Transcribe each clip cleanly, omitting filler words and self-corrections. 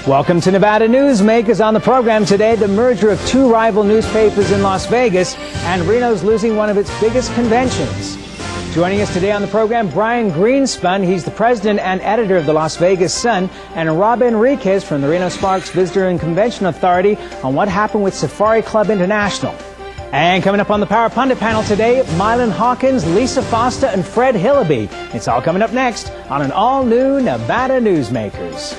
Welcome to Nevada Newsmakers. On the program today, the merger of two rival newspapers in Las Vegas, and Reno's losing one of its biggest conventions. Joining us today on the program, Brian Greenspun. He's the president and editor of the Las Vegas Sun, and Rob Enriquez from the Reno Sparks Visitor and Convention Authority on what happened with Safari Club International. And coming up on the Power Pundit panel today, Mylan Hawkins, Lisa Foster, and Fred Hillerby. It's all coming up next on an all-new Nevada Newsmakers.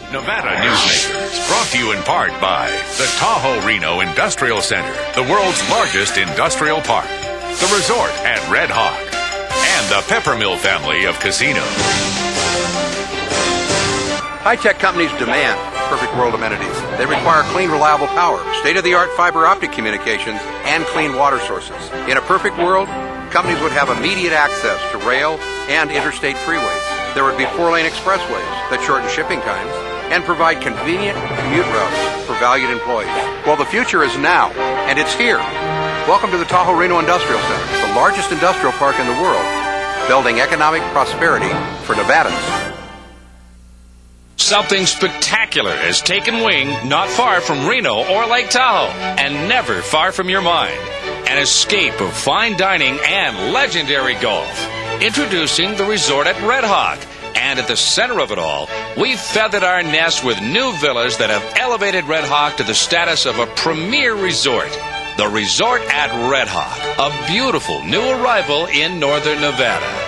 Nevada Newsmakers, brought to you in part by the Tahoe Reno Industrial Center, the world's largest industrial park, the resort at Red Hawk, and the Peppermill family of casinos. High-tech companies demand perfect world amenities. They require clean, reliable power, state-of-the-art fiber optic communications, and clean water sources. In a perfect world, companies would have immediate access to rail and interstate freeways. There would be 4-lane expressways that shorten shipping times and provide convenient commute routes for valued employees. Well, the future is now, and it's here. Welcome to the Tahoe Reno Industrial Center, the largest industrial park in the world, building economic prosperity for Nevadans. Something spectacular has taken wing not far from Reno or Lake Tahoe, and never far from your mind. An escape of fine dining and legendary golf. Introducing the resort at Red Hawk. And at the center of it all, we've feathered our nest with new villas that have elevated Red Hawk to the status of a premier resort. The resort at Red Hawk, a beautiful new arrival in northern Nevada.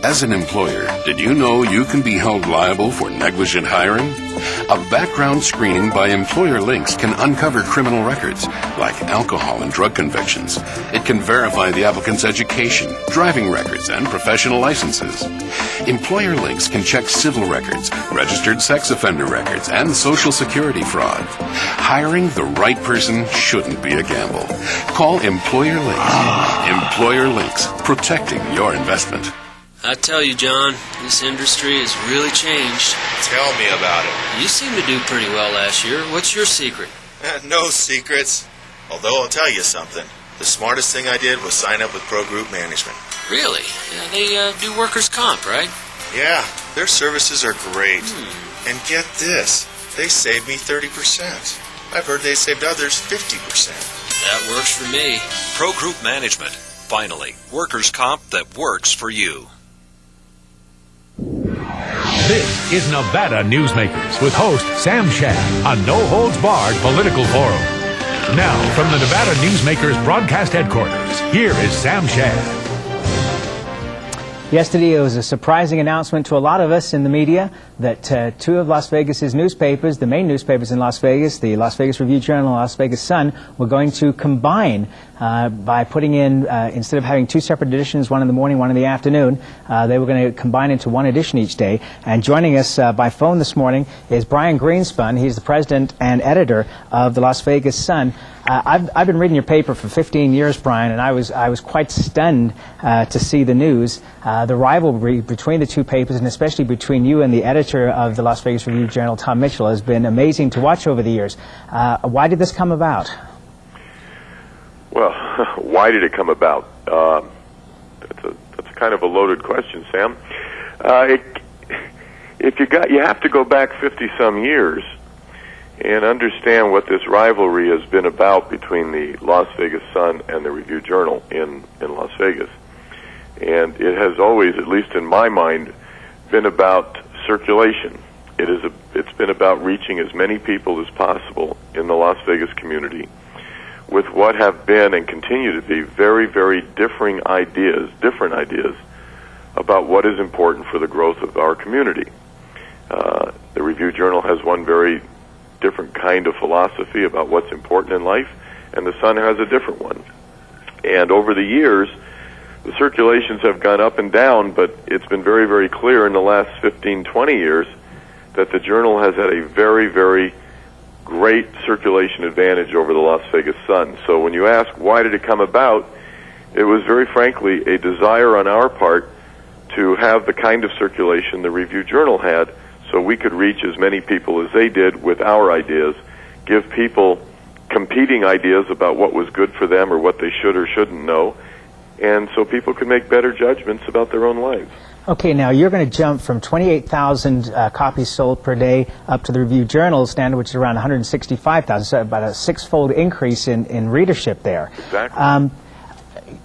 As an employer, did you know you can be held liable for negligent hiring? A background screening by Employer Links can uncover criminal records, like alcohol and drug convictions. It can verify the applicant's education, driving records, and professional licenses. Employer Links can check civil records, registered sex offender records, and Social Security fraud. Hiring the right person shouldn't be a gamble. Call Employer Links. Employer Links, protecting your investment. I tell you, John, this industry has really changed. Tell me about it. You seemed to do pretty well last year. What's your secret? No secrets. Although I'll tell you something. The smartest thing I did was sign up with Pro Group Management. Really? Yeah, they do workers' comp, right? Yeah, their services are great. And get this, they saved me 30%. I've heard they saved others 50%. That works for me. Pro Group Management. Finally, workers' comp that works for you. This is Nevada Newsmakers with host Sam Shad, a no-holds-barred political forum. Now, from the Nevada Newsmakers broadcast headquarters, here is Sam Shad. Yesterday, it was a surprising announcement to a lot of us in the media that two of Las Vegas's newspapers, the main newspapers in Las Vegas, the Las Vegas Review-Journal and Las Vegas Sun, were going to combine by putting in, instead of having two separate editions, one in the morning, one in the afternoon, they were going to combine into one edition each day. And joining us by phone this morning is Brian Greenspun. He's the president and editor of the Las Vegas Sun. I've been reading your paper for 15 years, Brian, and I was quite stunned to see the news. The rivalry between the two papers, and especially between you and the editor of the Las Vegas Review-Journal, Tom Mitchell, has been amazing to watch over the years. Why did this come about? Well, why did it come about? That's kind of a loaded question, Sam. You have to go back 50-some years and understand what this rivalry has been about between the Las Vegas Sun and the Review-Journal in Las Vegas. And it has always, at least in my mind, been about circulation. It's been about reaching as many people as possible in the Las Vegas community with what have been and continue to be very, very different ideas about what is important for the growth of our community. The Review-Journal has one very different kind of philosophy about what's important in life, and the Sun has a different one. And over the years, the circulations have gone up and down, but it's been very, very clear in the last 15, 20 years that the Journal has had a very, very great circulation advantage over the Las Vegas Sun. So when you ask why did it come about, it was very frankly a desire on our part to have the kind of circulation the Review-Journal had so we could reach as many people as they did with our ideas, give people competing ideas about what was good for them or what they should or shouldn't know, and so people can make better judgments about their own lives. Okay, now you're going to jump from 28,000 copies sold per day up to the Review Journal standard, which is around 165,000, so about a six-fold increase in readership there. Exactly.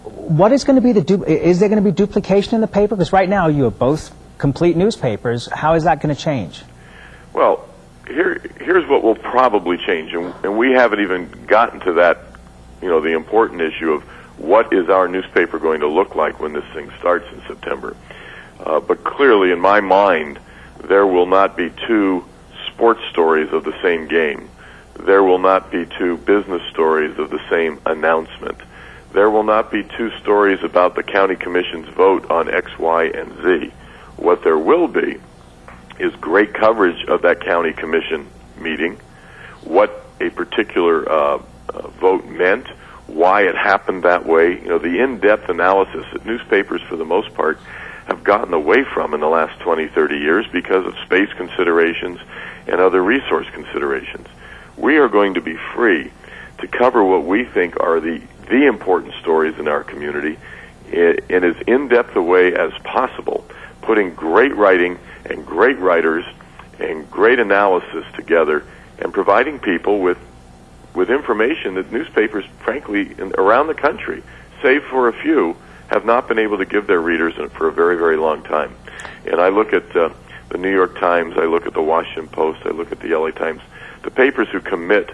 What is going to be is there going to be duplication in the paper? Because right now you have both complete newspapers. How is that going to change? Well, here's what will probably change, and we haven't even gotten to that, the important issue of what is our newspaper going to look like when this thing starts in September. But clearly, in my mind, there will not be two sports stories of the same game. There will not be two business stories of the same announcement. There will not be two stories about the county commission's vote on X, Y, and Z. What there will be is great coverage of that county commission meeting, what a particular vote meant, why it happened that way. The in-depth analysis that newspapers, for the most part, have gotten away from in the last 20, 30 years because of space considerations and other resource considerations. We are going to be free to cover what we think are the important stories in our community in as in-depth a way as possible, putting great writing and great writers and great analysis together and providing people with information that newspapers, frankly, around the country, save for a few, have not been able to give their readers for a very, very long time. And I look at the New York Times, I look at the Washington Post, I look at the LA Times, the papers who commit,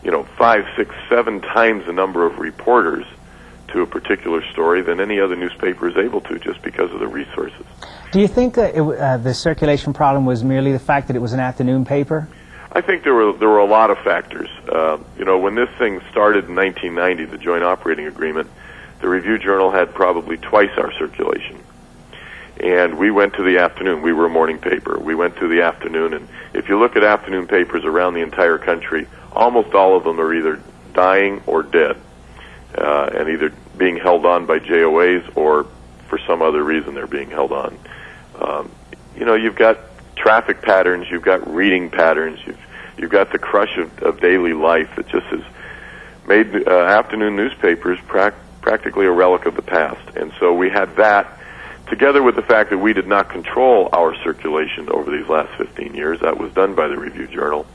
5, 6, 7 times the number of reporters to a particular story than any other newspaper is able to, just because of the resources. Do you think that the circulation problem was merely the fact that it was an afternoon paper? I think there were a lot of factors. When this thing started in 1990, the Joint Operating Agreement, the Review Journal had probably twice our circulation. And we went to the afternoon. We were a morning paper. We went to the afternoon, and if you look at afternoon papers around the entire country, almost all of them are either dying or dead, and either being held on by JOAs or for some other reason they're being held on. You've got traffic patterns, you've got reading patterns, you've got the crush of daily life that just has made afternoon newspapers practically a relic of the past. And so we had that, together with the fact that we did not control our circulation over these last 15 years. That was done by the Review Journal.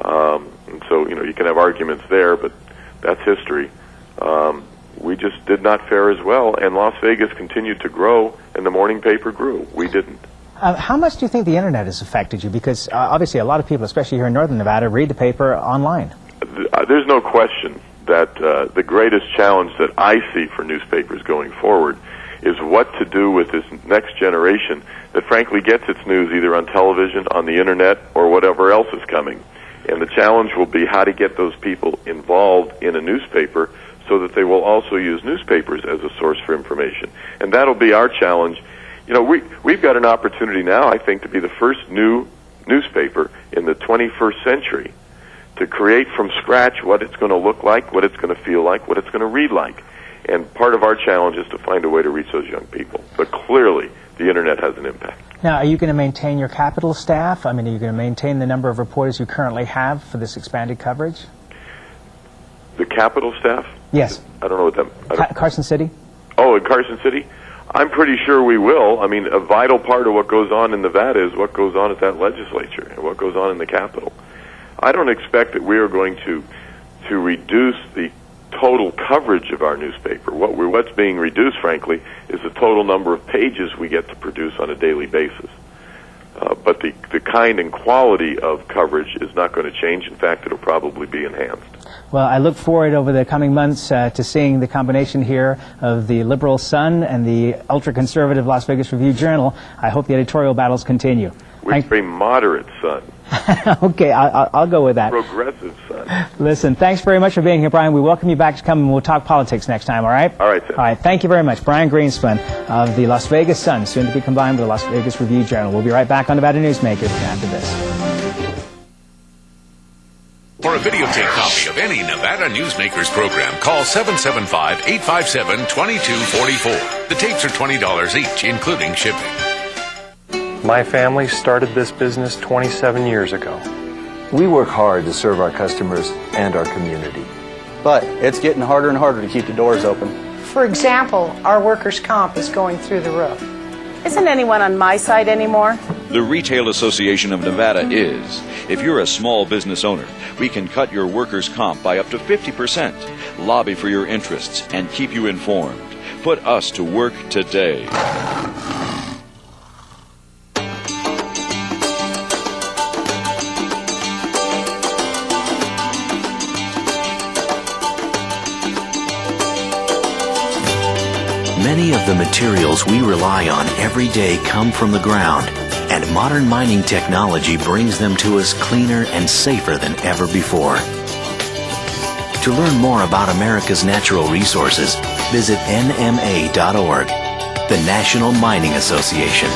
And so, you can have arguments there, but that's history. We just did not fare as well, and Las Vegas continued to grow, and the morning paper grew. We didn't. How much do you think the Internet has affected you? Because obviously a lot of people, especially here in Northern Nevada, read the paper online. There's no question that the greatest challenge that I see for newspapers going forward is what to do with this next generation that frankly gets its news either on television, on the Internet, or whatever else is coming. And the challenge will be how to get those people involved in a newspaper so that they will also use newspapers as a source for information. And that'll be our challenge. We've got an opportunity now, I think, to be the first new newspaper in the 21st century to create from scratch what it's going to look like, what it's going to feel like, what it's going to read like. And part of our challenge is to find a way to reach those young people. But clearly, the Internet has an impact. Now, are you going to maintain your capital staff? I mean, are you going to maintain the number of reporters you currently have for this expanded coverage? The capital staff? Yes. I don't know what that... Carson City? Oh, in Carson City? I'm pretty sure we will. I mean, a vital part of what goes on in Nevada is what goes on at that legislature and what goes on in the Capitol. I don't expect that we are going to reduce the total coverage of our newspaper. What's being reduced, frankly, is the total number of pages we get to produce on a daily basis. But the kind and quality of coverage is not going to change. In fact, it'll probably be enhanced. Well, I look forward over the coming months to seeing the combination here of the liberal Sun and the ultra-conservative Las Vegas Review-Journal. I hope the editorial battles continue. We're very moderate Sun. Okay, I'll go with that. Progressive Sun. Listen, thanks very much for being here, Brian. We welcome you back to come and we'll talk politics next time, all right? All right, Tim. All right, thank you very much. Brian Greenspan of the Las Vegas Sun, soon to be combined with the Las Vegas Review-Journal. We'll be right back on Nevada Newsmakers after this. For a videotape copy of any Nevada Newsmakers program, call 775-857-2244. The tapes are $20 each, including shipping. My family started this business 27 years ago. We work hard to serve our customers and our community. But it's getting harder and harder to keep the doors open. For example, our workers' comp is going through the roof. Isn't anyone on my side anymore? The Retail Association of Nevada is. If you're a small business owner, we can cut your workers' comp by up to 50%, lobby for your interests, and keep you informed. Put us to work today. Many of the materials we rely on every day come from the ground, and modern mining technology brings them to us cleaner and safer than ever before. To learn more about America's natural resources, visit nma.org, the National Mining Association.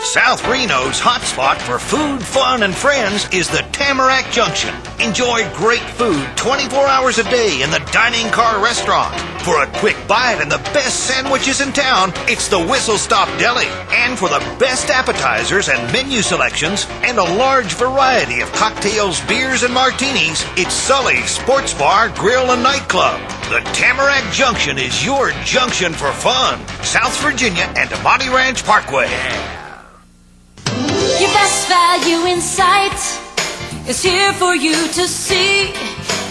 South Reno's hotspot for food, fun, and friends is the Tamarack Junction. Enjoy great food 24 hours a day in the Dining Car Restaurant. For a quick bite and the best sandwiches in town, it's the Whistle Stop Deli. And for the best appetizers and menu selections and a large variety of cocktails, beers, and martinis, it's Sully's Sports Bar, Grill, and Nightclub. The Tamarack Junction is your junction for fun. South Virginia and Amati Ranch Parkway. Your best value in sight is here for you to see.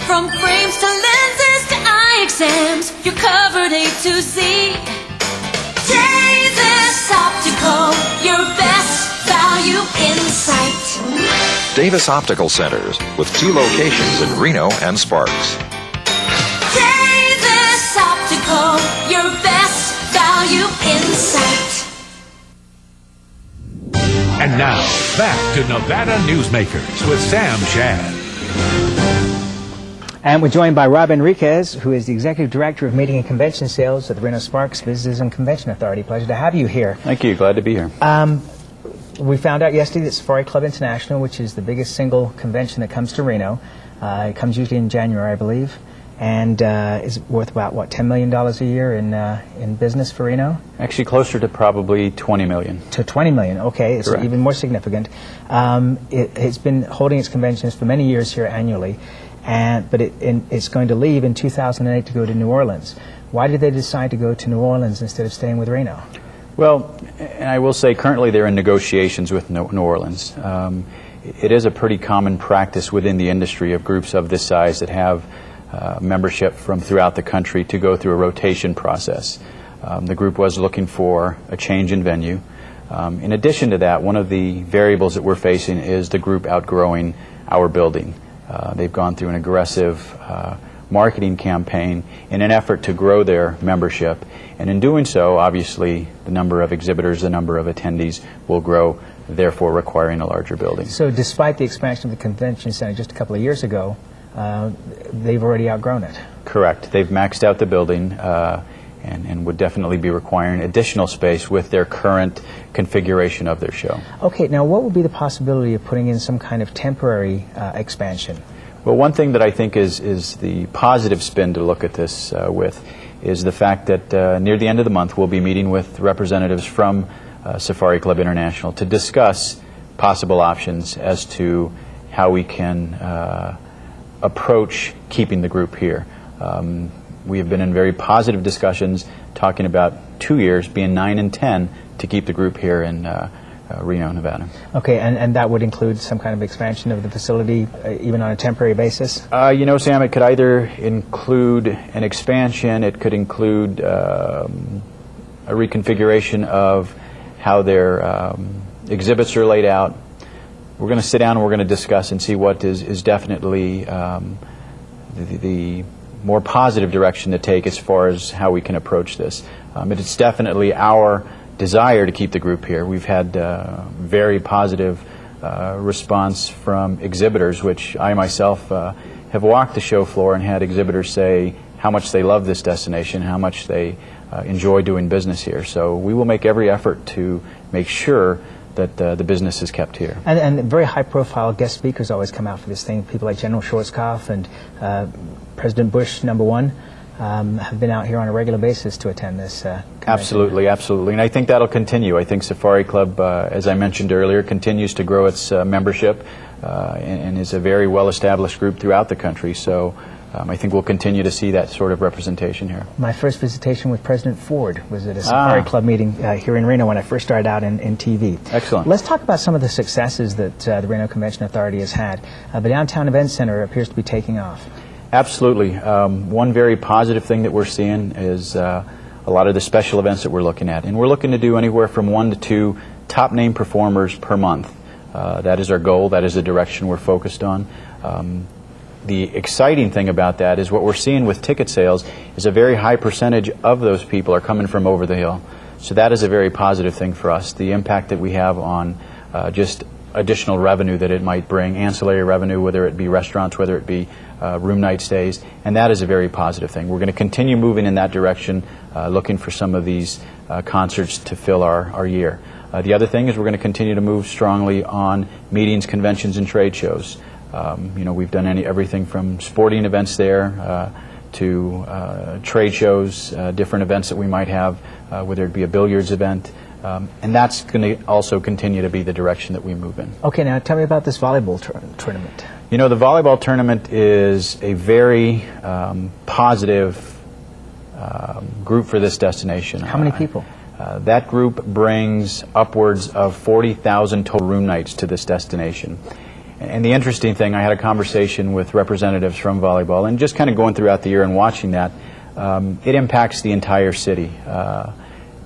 From frames to lenses to eye exams, you're covered A to Z. Davis Optical, your best value in sight. Davis Optical Centers, with 2 locations in Reno and Sparks. Davis Optical, your best value in sight. And now, back to Nevada Newsmakers with Sam Shad. And we're joined by Rob Enriquez, who is the Executive Director of Meeting and Convention Sales at the Reno Sparks Visitors and Convention Authority. Pleasure to have you here. Thank you. Glad to be here. We found out yesterday that Safari Club International, which is the biggest single convention that comes to Reno, it comes usually in January, I believe, and is worth about, what, $10 million a year in business for Reno? Actually closer to probably $20 million. To $20 million, okay. It's Correct. Even more significant. It's been holding its conventions for many years here annually, but it's going to leave in 2008 to go to New Orleans. Why did they decide to go to New Orleans instead of staying with Reno? Well, and I will say currently they're in negotiations with New Orleans. It is a pretty common practice within the industry of groups of this size that have membership from throughout the country to go through a rotation process. The group was looking for a change in venue. In addition to that, one of the variables that we're facing is the group outgrowing our building. They've gone through an aggressive marketing campaign in an effort to grow their membership. And in doing so, obviously, the number of exhibitors, the number of attendees will grow, therefore requiring a larger building. So despite the expansion of the convention center just a couple of years ago, they've already outgrown it. Correct. They've maxed out the building and would definitely be requiring additional space with their current configuration of their show. Okay, now what would be the possibility of putting in some kind of temporary expansion? Well, one thing that I think is the positive spin to look at this with is the fact that near the end of the month we'll be meeting with representatives from Safari Club International to discuss possible options as to how we can approach keeping the group here. We have been in very positive discussions talking about 2 years, being 9 and 10, to keep the group here in Reno, Nevada. Okay, and that would include some kind of expansion of the facility, even on a temporary basis? You know, Sam, it could either include an expansion, it could include a reconfiguration of how their exhibits are laid out. We're going to sit down and we're going to discuss and see what is definitely the more positive direction to take as far as how we can approach this. It's definitely our desire to keep the group here. We've had very positive response from exhibitors, which I myself have walked the show floor and had exhibitors say how much they love this destination, how much they enjoy doing business here. So we will make every effort to make sure that the business is kept here. And very high-profile guest speakers always come out for this thing. People like General Schwarzkopf and President Bush, #1, have been out here on a regular basis to attend this Absolutely, absolutely. And I think that'll continue. I think Safari Club, as I mentioned earlier, continues to grow its membership. and is a very well-established group throughout the country. So I think we'll continue to see that sort of representation here. My first visitation with President Ford was at a Safari Club meeting here in Reno when I first started out in TV. Excellent. Let's talk about some of the successes that the Reno Convention Authority has had. The Downtown Event Center appears to be taking off. Absolutely. One very positive thing that we're seeing is a lot of the special events that we're looking at. And we're looking to do anywhere from 1 to 2 top name performers per month. That is our goal. That is the direction we're focused on. The exciting thing about that is what we're seeing with ticket sales is a very high percentage of those people are coming from over the hill. So that is a very positive thing for us. The impact that we have on just additional revenue that it might bring, ancillary revenue, whether it be restaurants, whether it be room night stays, and that is a very positive thing. We're going to continue moving in that direction, looking for some of these concerts to fill our year. The other thing is we're going to continue to move strongly on meetings, conventions, and trade shows. We've done everything from sporting events there to trade shows, different events that we might have, whether it be a billiards event. And that's going to also continue to be the direction that we move in. Okay, now tell me about this volleyball tournament. The volleyball tournament is a very positive group for this destination. How many people? That group brings upwards of 40,000 total room nights to this destination. And the interesting thing, I had a conversation with representatives from volleyball, and just kind of going throughout the year and watching that, it impacts the entire city.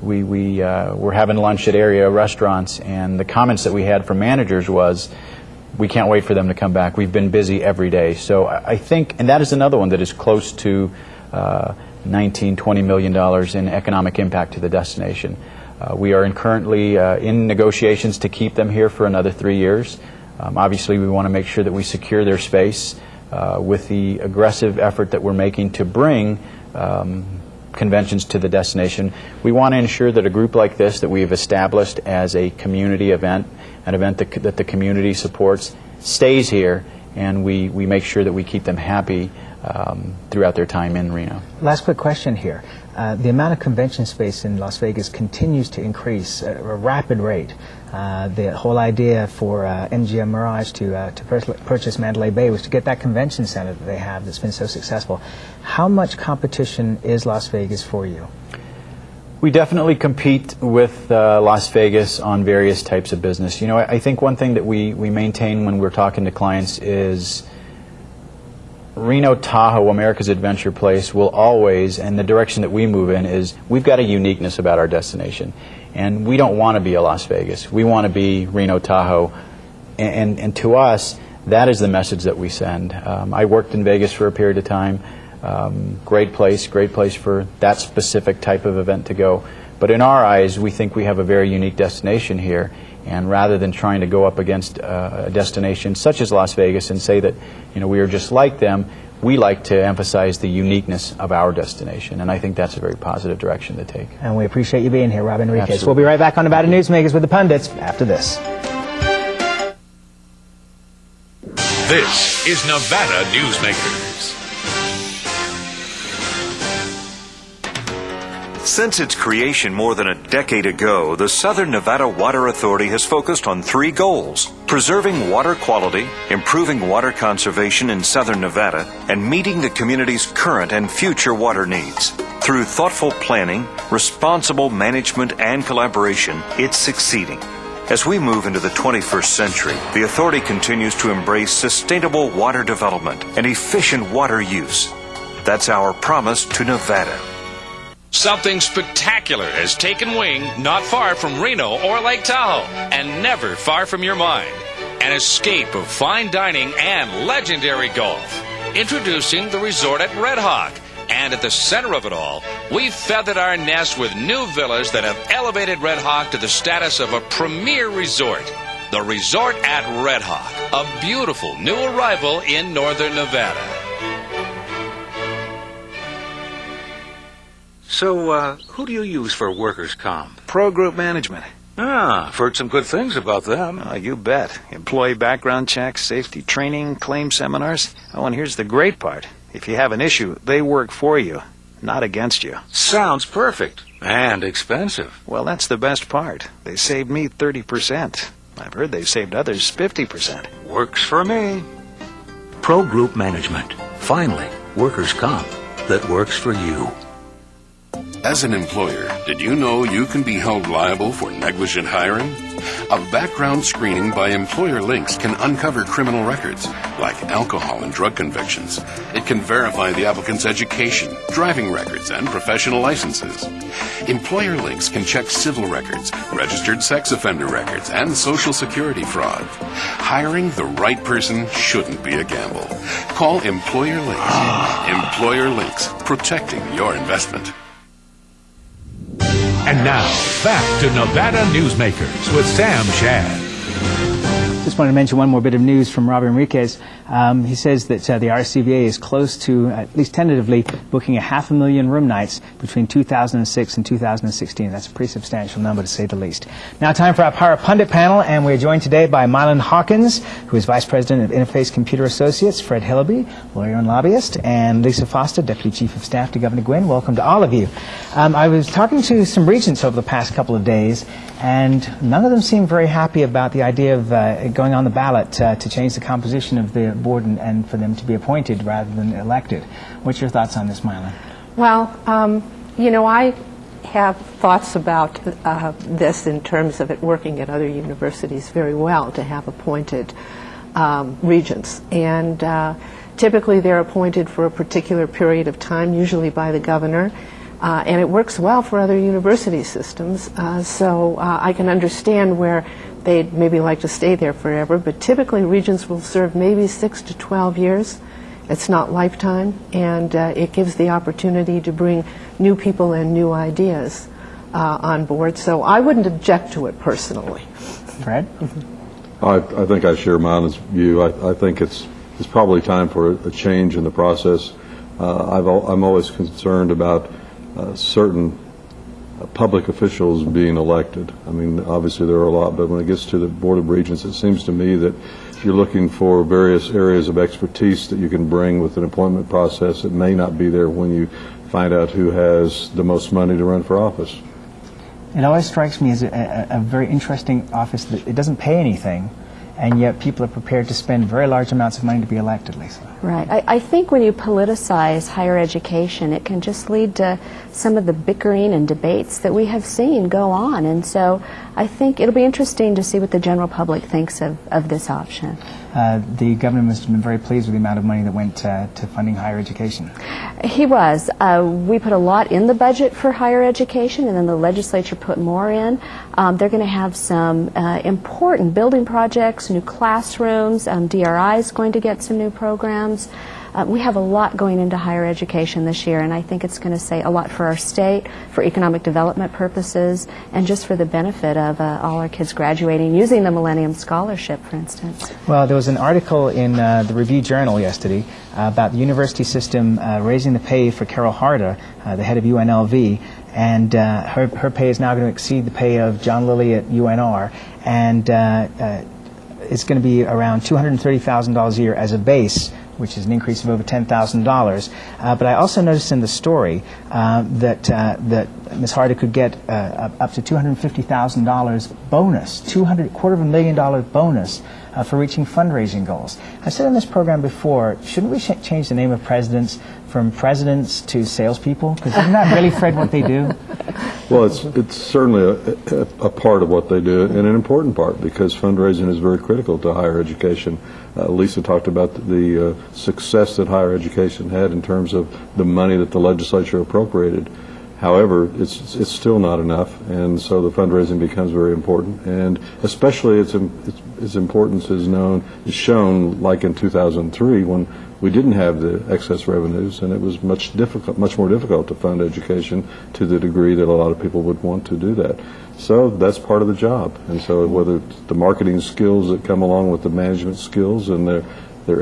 We're having lunch at area restaurants, and the comments that we had from managers was, we can't wait for them to come back. We've been busy every day. So I think, and that is another one that is close to $19–20 million in economic impact to the destination. We are currently in negotiations to keep them here for another 3 years. Obviously, we want to make sure that we secure their space with the aggressive effort that we're making to bring conventions to the destination. We want to ensure that a group like this that we've established as a community event, an event that the community supports, stays here, and we make sure that we keep them happy throughout their time in Reno. Last quick question here. The amount of convention space in Las Vegas continues to increase at a rapid rate. The whole idea for MGM Mirage to purchase Mandalay Bay was to get that convention center that they have that's been so successful. How much competition is Las Vegas for you? We definitely compete with Las Vegas on various types of business. I think one thing that we maintain when we're talking to clients is Reno Tahoe, America's Adventure Place, will always, and the direction that we move in is we've got a uniqueness about our destination. And we don't want to be a Las Vegas. We want to be Reno Tahoe. And to us, that is the message that we send. I worked in Vegas for a period of time. Great place for that specific type of event to go. But in our eyes, we think we have a very unique destination here. And rather than trying to go up against a destination such as Las Vegas and say that we are just like them, we like to emphasize the uniqueness of our destination. And I think that's a very positive direction to take. And we appreciate you being here, Rob Enriquez. Absolutely. We'll be right back on Nevada Newsmakers with the Pundits after this. This is Nevada Newsmakers. Since its creation more than a decade ago, the Southern Nevada Water Authority has focused on 3 goals: preserving water quality, improving water conservation in Southern Nevada, and meeting the community's current and future water needs. Through thoughtful planning, responsible management, and collaboration, it's succeeding. As we move into the 21st century, the authority continues to embrace sustainable water development and efficient water use. That's our promise to Nevada. Something spectacular has taken wing not far from Reno or Lake Tahoe, and never far from your mind. An escape of fine dining and legendary golf. Introducing the resort at Red Hawk. And at the center of it all, we've feathered our nest with new villas that have elevated Red Hawk to the status of a premier resort. The Resort at Red Hawk, a beautiful new arrival in northern Nevada. So, who do you use for workers' comp? Pro Group Management. Ah, I've heard some good things about them. Oh, you bet. Employee background checks, safety training, claim seminars. Oh, and here's the great part. If you have an issue, they work for you, not against you. Sounds perfect. And expensive. Well, that's the best part. They saved me 30%. I've heard they've saved others 50%. Works for me. Pro Group Management. Finally, workers' comp that works for you. As an employer, did you know you can be held liable for negligent hiring? A background screening by employer links can uncover criminal records, like alcohol and drug convictions. It can verify the applicant's education, driving records, and professional licenses. Employer links can check civil records, registered sex offender records, and social security fraud. Hiring the right person shouldn't be a gamble. Call Employer Links. Employer Links, protecting your investment. And now, back to Nevada Newsmakers with Sam Shad. Just wanted to mention one more bit of news from Rob Enriquez. He says that the RCVA is close to, at least tentatively, booking 500,000 room nights between 2006 and 2016. That's a pretty substantial number, to say the least. Now time for our Power Pundit panel, and we're joined today by Mylan Hawkins, who is Vice President of Interface Computer Associates, Fred Hillerby, lawyer and lobbyist, and Lisa Foster, Deputy Chief of Staff to Governor Guinn. Welcome to all of you. I was talking to some regents over the past couple of days, and none of them seemed very happy about the idea of going on the ballot to change the composition of the board and for them to be appointed rather than elected. What's your thoughts on this, Mylan? Well, you know, I have thoughts about this in terms of it working at other universities very well to have appointed regents. And typically they're appointed for a particular period of time, usually by the governor. And it works well for other university systems. So I can understand where they'd maybe like to stay there forever, but typically regents will serve maybe 6 to 12 years. It's not lifetime, and it gives the opportunity to bring new people and new ideas on board. So I wouldn't object to it personally. Fred? I think I share Mylan's view. I think it's probably time for a change in the process. I'm always concerned about certain public officials being elected. I mean, obviously there are a lot, but when it gets to the Board of Regents, it seems to me that you're looking for various areas of expertise that you can bring with an appointment process that may not be there when you find out who has the most money to run for office. It always strikes me as a very interesting office that it doesn't pay anything, and yet people are prepared to spend very large amounts of money to be elected, Lisa. Right. I think when you politicize higher education, it can just lead to some of the bickering and debates that we have seen go on. And so I think it'll be interesting to see what the general public thinks of this option. The governor must have been very pleased with the amount of money that went to funding higher education. He was. We put a lot in the budget for higher education, and then the legislature put more in. They're going to have some important building projects, new classrooms. DRI is going to get some new programs. We have a lot going into higher education this year, and I think it's going to say a lot for our state, for economic development purposes, and just for the benefit of all our kids graduating using the Millennium Scholarship, for instance. Well, there was an article in the Review Journal yesterday about the university system raising the pay for Carol Harder, the head of UNLV, and her pay is now going to exceed the pay of John Lilly at UNR, and it's going to be around $230,000 a year as a base, which is an increase of over $10,000. But I also noticed in the story that Ms. Harder could get up to $250,000 bonus, $250,000 bonus for reaching fundraising goals. I said on this program before, shouldn't we change the name of presidents from presidents to salespeople? Because isn't that really, Fred, what they do? Well, it's certainly a part of what they do, and an important part, because fundraising is very critical to higher education. Lisa talked about the success that higher education had in terms of the money that the legislature appropriated. However, it's still not enough, and so the fundraising becomes very important, and especially its importance is shown like in 2003 when we didn't have the excess revenues, and it was much more difficult to fund education to the degree that a lot of people would want to do that. So that's part of the job, and so whether it's the marketing skills that come along with the management skills and their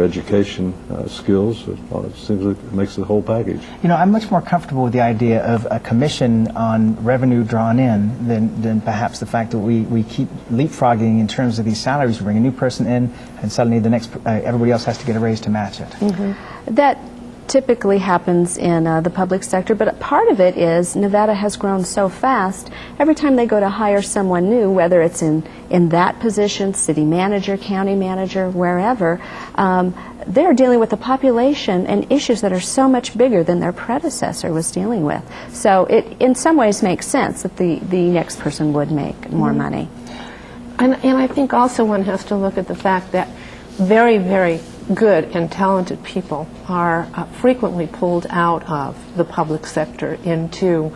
education skills, it seems like it makes the whole package. You know, I'm much more comfortable with the idea of a commission on revenue drawn in than perhaps the fact that we keep leapfrogging in terms of these salaries. We bring a new person in, and suddenly the next everybody else has to get a raise to match it. Mm-hmm. typically happens in the public sector, but part of it is Nevada has grown so fast. Every time they go to hire someone new, whether it's in that position, city manager, county manager, wherever, they're dealing with a population and issues that are so much bigger than their predecessor was dealing with. So it, in some ways, makes sense that the next person would make more money. And I think also one has to look at the fact that very, very good and talented people are frequently pulled out of the public sector into,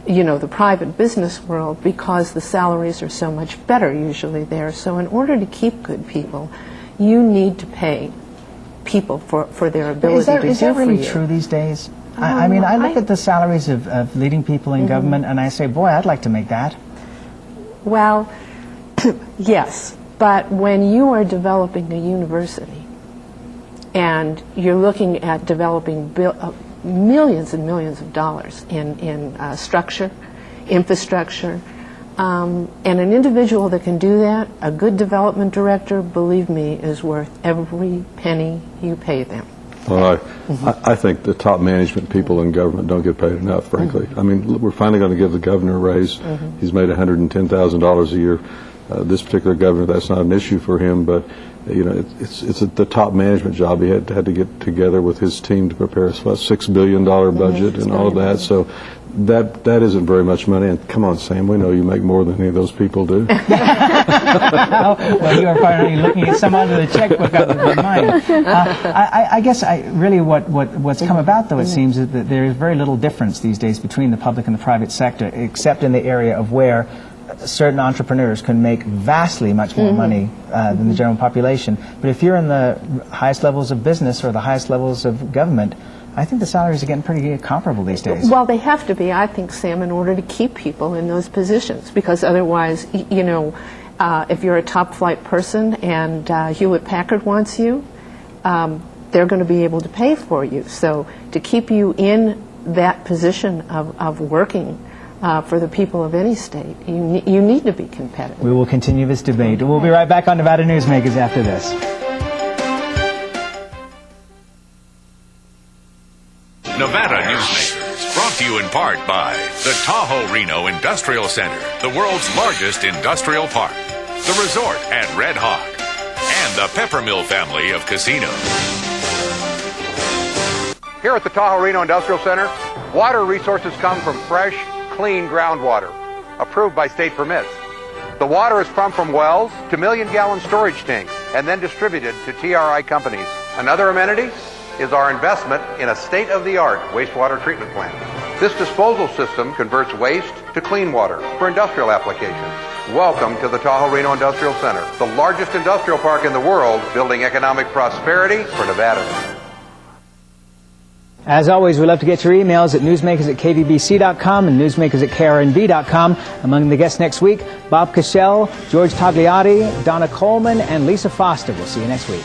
the private business world because the salaries are so much better usually there. So in order to keep good people, you need to pay people for their ability to do for you. Is that really true these days? I mean, I look at the salaries of leading people in government and I say, boy, I'd like to make that. Well, yes, but when you are developing a university and you're looking at developing millions and millions of dollars in structure, infrastructure, and an individual that can do that, a good development director, believe me, is worth every penny you pay them. Well, I think the top management people in government don't get paid enough, frankly. I mean, we're finally going to give the governor a raise. He's made $110,000 a year. This particular governor, that's not an issue for him, but it's the top management job. He had to get together with his team to prepare a $6 billion budget and all of that. So that isn't very much money. And come on, Sam, we know you make more than any of those people do. Well, you are probably looking at some under the checkbook other than mine. I guess really what's come about, though, it seems, is that there is very little difference these days between the public and the private sector, except in the area of where certain entrepreneurs can make vastly much more money than the general population. But if you're in the highest levels of business or the highest levels of government, I think the salaries are getting pretty comparable these days. Well, they have to be, I think, Sam, in order to keep people in those positions, because otherwise, if you're a top flight person and Hewlett Packard wants you, they're going to be able to pay for you. So to keep you in that position of working for the people of any state, you need to be competitive. We will continue this debate. We'll be right back on Nevada Newsmakers after this. Nevada Newsmakers, brought to you in part by the Tahoe Reno Industrial Center, the world's largest industrial park, the resort at Red Hawk, and the Peppermill family of casinos. Here at the Tahoe Reno Industrial Center, water resources come from fresh, clean groundwater, approved by state permits. The water is pumped from wells to million-gallon storage tanks and then distributed to TRI companies. Another amenity is our investment in a state-of-the-art wastewater treatment plant. This disposal system converts waste to clean water for industrial applications. Welcome to the Tahoe Reno Industrial Center, the largest industrial park in the world, building economic prosperity for Nevada. As always, we love to get your emails at newsmakers@kvbc.com and newsmakers@krnv.com. Among the guests next week, Bob Cashell, George Togliatti, Donna Coleman, and Lisa Foster. We'll see you next week.